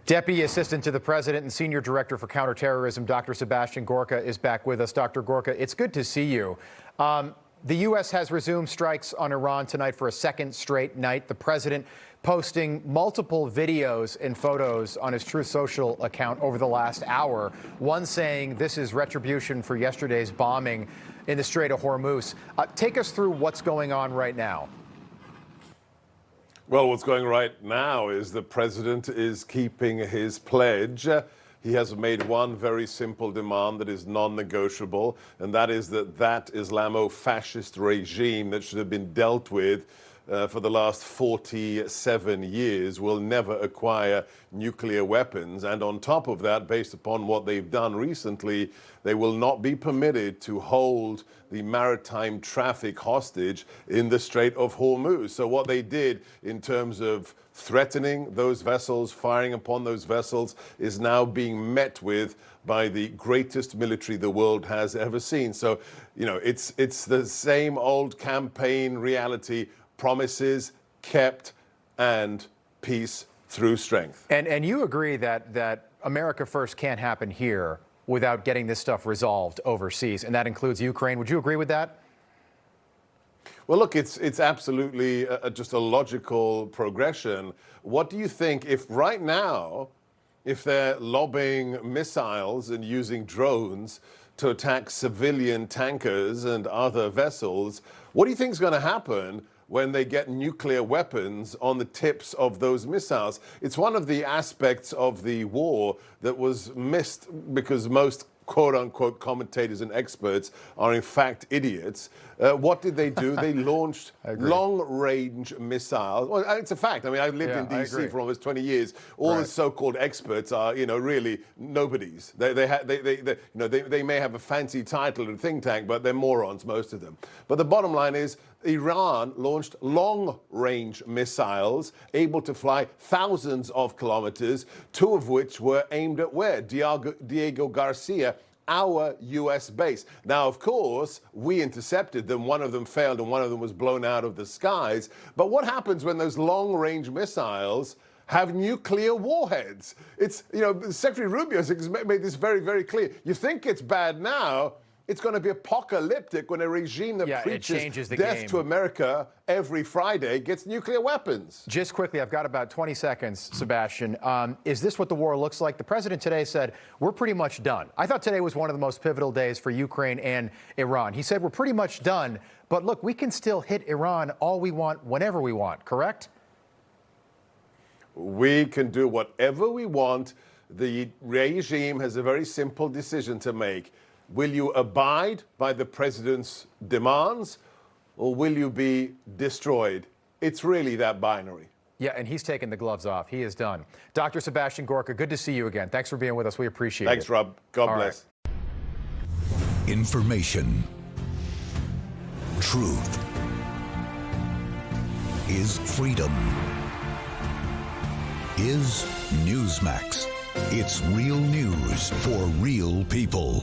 Deputy Assistant to the President and Senior Director for Counterterrorism, Dr. Sebastian Gorka, is back with us. Dr. Gorka, it's good to see you. The U.S. has resumed strikes on Iran tonight for a second straight night. The president posting multiple videos and photos on his Truth Social account over the last hour, one saying this is retribution for yesterday's bombing in the Strait of Hormuz. Take us through what's going on right now. Well, what's going right now is the president is keeping his pledge. He has made one very simple demand that is non-negotiable, and that is that Islamo-fascist regime that should have been dealt with for the last 47 years will never acquire nuclear weapons. And on top of that, based upon what they've done recently, they will not be permitted to hold the maritime traffic hostage in the Strait of Hormuz. So what they did in terms of threatening those vessels, firing upon those vessels, is now being met with by the greatest military the world has ever seen. So, you know, it's the same old campaign reality: promises kept and peace through strength. And you agree that America first can't happen here without getting this stuff resolved overseas, and that includes Ukraine. Would you agree with that? Well, look, it's absolutely just a logical progression. What do you think if right now, if they're lobbing missiles and using drones to attack civilian tankers and other vessels, what do you think is going to happen when they get nuclear weapons on the tips of those missiles? It's one of the aspects of the war that was missed because most quote-unquote commentators and experts are in fact idiots. What did they do? They launched long-range missiles. Well, it's a fact. I mean, I've lived in D.C. for almost 20 years. All the so-called experts are, you know, really nobodies. They may have a fancy title and think tank, but they're morons, most of them. But the bottom line is, Iran launched long-range missiles able to fly thousands of kilometers, two of which were aimed at where? Diego Garcia, our U.S. base. Now, of course, we intercepted them. One of them failed and one of them was blown out of the skies. But what happens when those long-range missiles have nuclear warheads? It's, you know, Secretary Rubio has made this very, very clear. You think it's bad now, it's going to be apocalyptic when a regime that preaches death to America every Friday gets nuclear weapons. Just quickly, I've got about 20 seconds, Sebastian. Is this what the war looks like? The president today said, we're pretty much done. I thought today was one of the most pivotal days for Ukraine and Iran. He said, we're pretty much done, but look, we can still hit Iran all we want, whenever we want, correct? We can do whatever we want. The regime has a very simple decision to make. Will you abide by the president's demands, or will you be destroyed? It's really that binary. Yeah, and he's taken the gloves off. He is done. Dr. Sebastian Gorka, good to see you again. Thanks for being with us. We appreciate it. Thanks, Rob. God bless. Right. Information. Truth is freedom. Is Newsmax. It's real news for real people.